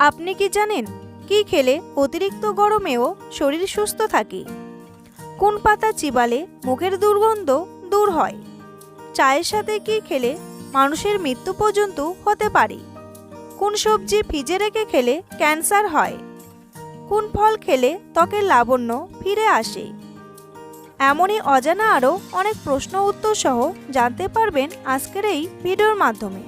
আপনি কি জানেন কি খেলে অতিরিক্ত গরমেও শরীর সুস্থ থাকে? কোন পাতা চিবালে মুখের দুর্গন্ধ দূর হয়? চায়ের সাথে কি খেলে মানুষের মৃত্যু পর্যন্ত হতে পারে? কোন সবজি ফ্রিজে রেখে খেলে ক্যান্সার হয়? কোন ফল খেলে ত্বকের লাবণ্য ফিরে আসে? এমনই অজানা আরও অনেক প্রশ্ন উত্তর সহ জানতে পারবেন আজকের এই ভিডিওর মাধ্যমে।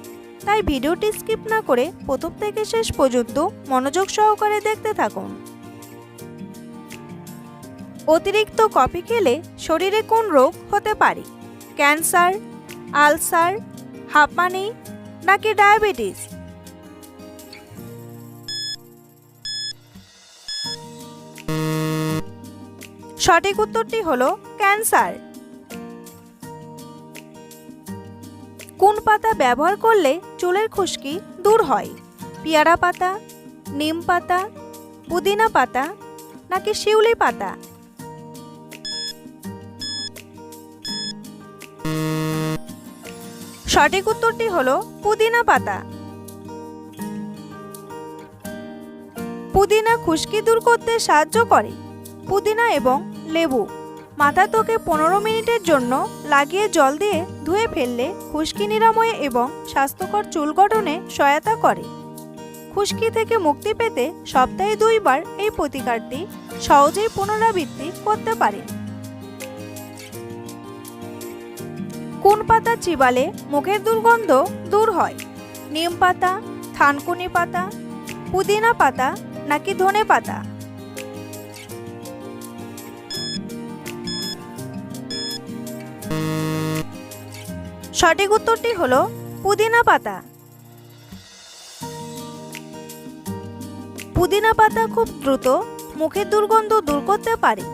তাই ভিডিওটি স্কিপ না করে প্রথম থেকে শেষ পর্যন্ত মনোযোগ সহকারে দেখতে থাকুন। অতিরিক্ত কফি খেলে শরীরে কোন রোগ হতে পারে? ক্যান্সার, আলসার, হাঁপানি নাকি ডায়াবেটিস? সঠিক উত্তরটি হলো ক্যান্সার। কোন পাতা ব্যবহার করলে চুলের খুশকি দূর হয়? পেয়ারা পাতা, নিম পাতা, পুদিনা পাতা নাকি শিউলি পাতা? সঠিক উত্তরটি হলো পুদিনা পাতা। পুদিনা খুশকি দূর করতে সাহায্য করে। পুদিনা এবং লেবু মাথা ত্বকে 15 মিনিটের জন্য লাগিয়ে জল দিয়ে ধুয়ে ফেললে খুশকি নিরাময়ে এবং স্বাস্থ্যকর চুল গঠনে সহায়তা করে। খুশকি থেকে মুক্তি পেতে সপ্তাহে 2 বার এই প্রতিকারটি সহজেই পুনরাবৃত্তি করতে পারেন। কোন পাতা চিবালে মুখের দুর্গন্ধ দূর হয়? নিম পাতা, থানকুনি পাতা, পুদিনা পাতা নাকি ধনে পাতা? সঠিক উত্তরটি হলো পুদিনা পাতা। পুদিনা পাতা খুব দ্রুত মুখের দুর্গন্ধ দূর করতে পারে।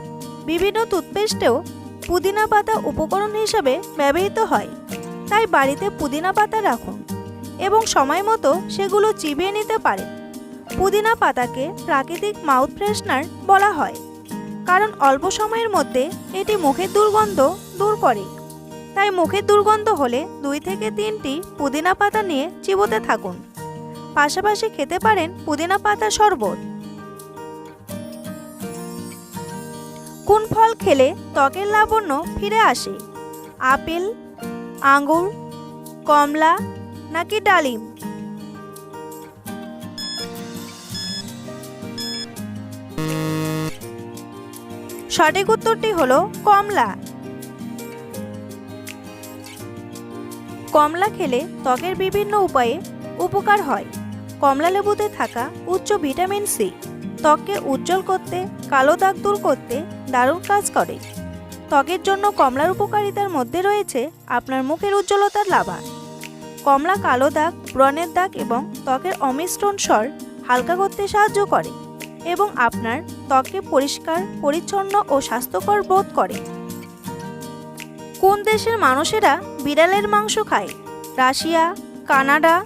বিভিন্ন টুথপেস্টেও পুদিনা পাতা উপকরণ হিসেবে ব্যবহৃত হয়। তাই বাড়িতে পুদিনা পাতা রাখুন এবং সময় মতো সেগুলো চিবিয়ে নিতে পারেন। পুদিনা পাতাকে প্রাকৃতিক মাউথ ফ্রেশনার বলা হয়, কারণ অল্প সময়ের মধ্যে এটি মুখের দুর্গন্ধ দূর করে। তাই মুখের দুর্গন্ধ হলে 2 থেকে 3টি পুদিনা পাতা নিয়ে চিবোতে থাকুন। পাশাপাশি খেতে পারেন পুদিনা পাতা শরবত। কোন ফল খেলে ত্বকের লাবণ্য ফিরে আসে? আপেল, আঙ্গুর, কমলা নাকি ডালিম? সঠিক উত্তরটি হলো কমলা। কমলা খেলে ত্বকের বিভিন্ন উপায়ে উপকার হয়। কমলা লেবুতে থাকা উচ্চ ভিটামিন সি ত্বককে উজ্জ্বল করতে, কালো দাগ দূর করতে দারুণ কাজ করে। ত্বকের জন্য কমলার উপকারিতার মধ্যে রয়েছে আপনার মুখের উজ্জ্বলতার লাভা। কমলা কালো দাগ, ব্রণের দাগ এবং ত্বকের অমিশ্রণ স্বর হালকা করতে সাহায্য করে এবং আপনার ত্বককে পরিষ্কার, পরিচ্ছন্ন ও স্বাস্থ্যকর বোধ করে। কোন দেশের মানুষেরা বিড়ালের মাংস খায়? রাশিয়া, কানাডা,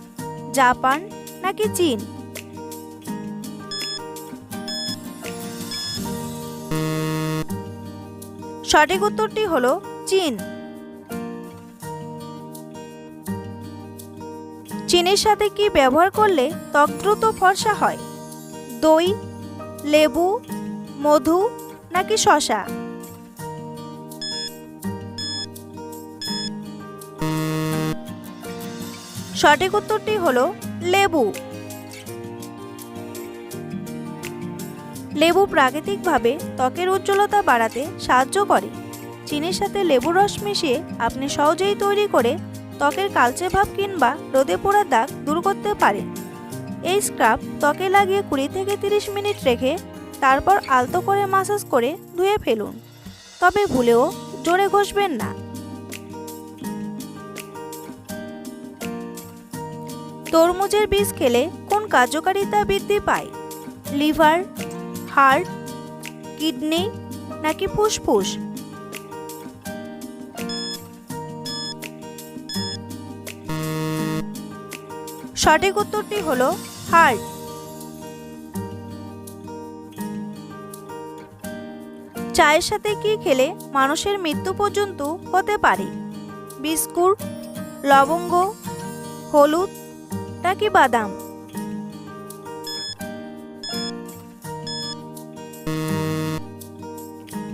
জাপান নাকি চীন? সঠিক উত্তরটি হলো চীন। চিনির সাথে কি ব্যবহার করলে ত্বক দ্রুত ফর্সা হয়? দই, লেবু, মধু নাকি শসা? সঠিক উত্তরটি হলো লেবু। লেবু প্রাকৃতিকভাবে ত্বকের উজ্জ্বলতা বাড়াতে সাহায্য করে। চিনির সাথে লেবুর রস মিশিয়ে আপনি সহজেই তৈরি করে ত্বকের কালচে ভাব কিংবা রোদে পোড়া দাগ দূর করতে পারেন। এই স্ক্রাব ত্বকে লাগিয়ে 20 থেকে 30 মিনিট রেখে তারপর আলতো করে মাসাজ করে ধুয়ে ফেলুন। তবে ভুলেও জোরে ঘষবেন না। তরমুজের বীজ খেলে কোন কার্যকারিতা বৃদ্ধি পায়? লিভার, হার্ট, কিডনি নাকি ফুসফুস? সঠিক উত্তরটি হলো হার্ট। চায়ের সাথে কি খেলে মানুষের মৃত্যু পর্যন্ত হতে পারে? বিস্কুট, লবঙ্গ, হলুদ নাকি বাদাম?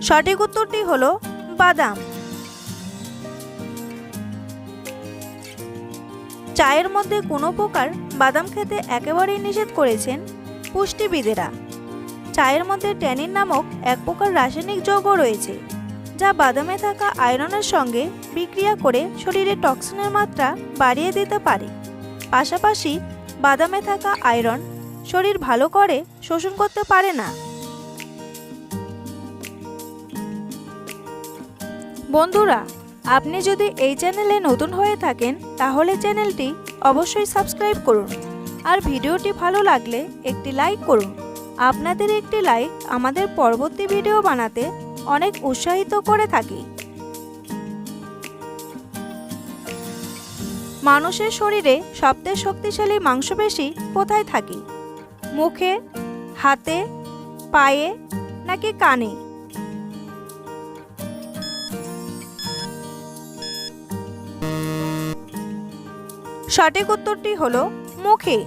সঠিক উত্তরটি হলো বাদাম। চায়ের মধ্যে কোনো প্রকার বাদাম খেতে একেবারেই নিষেধ করেছেন পুষ্টিবিদেরা। চায়ের মধ্যে ট্যানিন নামক এক প্রকার রাসায়নিক যৌগ রয়েছে, যা বাদামে থাকা আয়রনের সঙ্গে বিক্রিয়া করে শরীরে টক্সিনের মাত্রা বাড়িয়ে দিতে পারে। পাশাপাশি বাদামে থাকা আয়রন শরীর ভালো করে শোষণ করতে পারে না। বন্ধুরা, আপনি যদি এই চ্যানেলে নতুন হয়ে থাকেন তাহলে চ্যানেলটি অবশ্যই সাবস্ক্রাইব করুন, আর ভিডিওটি ভালো লাগলে একটি লাইক করুন। আপনাদের একটি লাইক আমাদের পরবর্তী ভিডিও বানাতে অনেক উৎসাহিত করে থাকে। মানুষের শরীরে সবচেয়ে শক্তিশালী মাংসপেশি কোথায় থাকে? মুখে, হাতে, পায়ে নাকি কানে? সঠিক উত্তরটি হলো মুখে।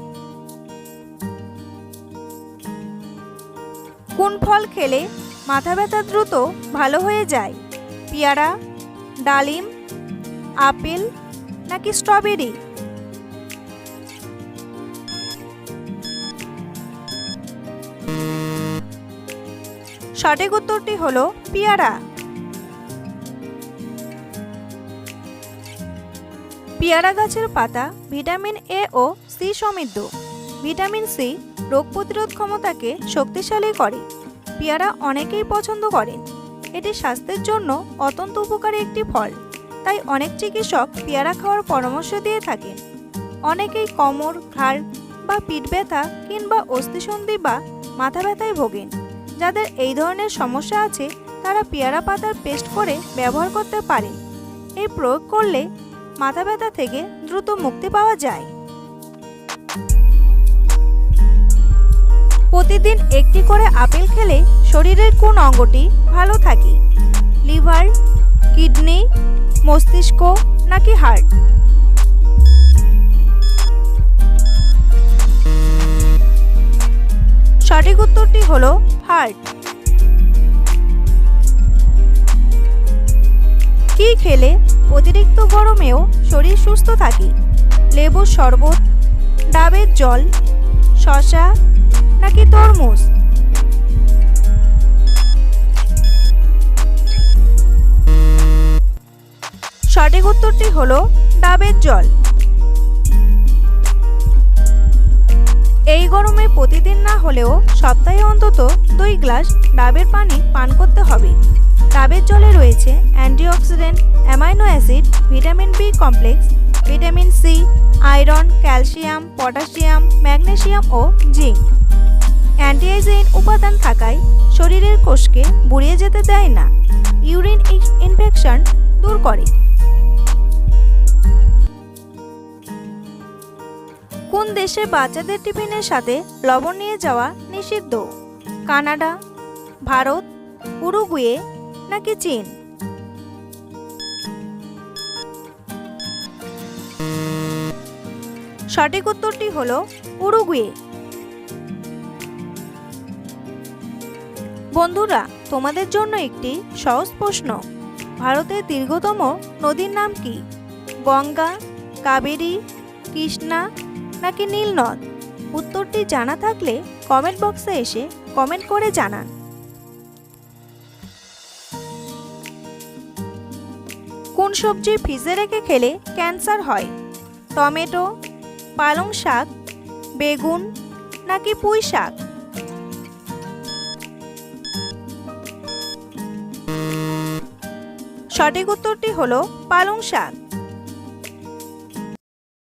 কোন ফল খেলে মাথা ব্যথা দ্রুত ভালো হয়ে যায়? পেয়ারা, ডালিম, আপেল নাকি স্ট্রবেরি? সঠিক উত্তরটি হলো পেয়ারা। পেয়ারা গাছের পাতা ভিটামিন এ ও সি সমৃদ্ধ। ভিটামিন সি রোগ প্রতিরোধ ক্ষমতাকে শক্তিশালী করে। পেয়ারা অনেকেই পছন্দ করেন। এটি স্বাস্থ্যের জন্য অত্যন্ত উপকারী একটি ফল, তাই অনেক চিকিৎসক পেয়ারা খাওয়ার পরামর্শ দিয়ে থাকেন। অনেকেই কোমর, ঘাড় বা পিঠ ব্যথা কিংবা অস্থিসন্ধি বা মাথা ব্যথায় ভোগেন। যাদের এই ধরনের সমস্যা আছে তারা পেয়ারা পাতার পেস্ট করে ব্যবহার করতে পারেন। এই প্রয়োগ করলে মাথা ব্যথা থেকে দ্রুত মুক্তি পাওয়া যায়। প্রতিদিন একটি করে আপেল খেলে শরীরের কোন অঙ্গটি ভালো থাকে? লিভার, কিডনি, মস্তিষ্ক নাকি হার্ট? সঠিক উত্তরটি হলো হার্ট। কি খেলে অতিরিক্ত গরমেও শরীর সুস্থ থাকে? লেবুর শরবত, ডাবের জল, শসা নাকি তরমুজ? সঠিক উত্তরটি হলো ডাবের জল। এই গরমে প্রতিদিন না হলেও সপ্তাহে অন্তত 2 গ্লাস ডাবের পানি পান করতে হবে। ডাবের জলে রয়েছে antioxidant, amino acid, vitamin B complex, vitamin C, iron, calcium, potassium, magnesium ও জিঙ্ক। অ্যান্টিআইজিন উপাদান থাকায় শরীরের কোষকে বুড়িয়ে যেতে দেয় না, ইউরিন ইনফেকশন দূর করে। কোন দেশে বাচ্চাদের টিফিনের সাথে লবণ নিয়ে যাওয়া নিষিদ্ধ? কানাডা, ভারত, উরুগুয়ে নাকি চীন? সঠিক উত্তরটি হলো উরুগুয়ে। বন্ধুরা, তোমাদের জন্য একটি সহজ প্রশ্ন। ভারতের দীর্ঘতম নদীর নাম কি? গঙ্গা, কাবেরী, কৃষ্ণা নাকি নীলনদ? উত্তরটি জানা থাকলে কমেন্ট বক্সে এসে কমেন্ট করে জানান। কোন সবজি ফ্রিজে রেখে খেলে ক্যান্সার হয়? টমেটো, পালং শাক, বেগুন নাকি পুঁই শাক? সঠিক উত্তরটি হলো পালং শাক।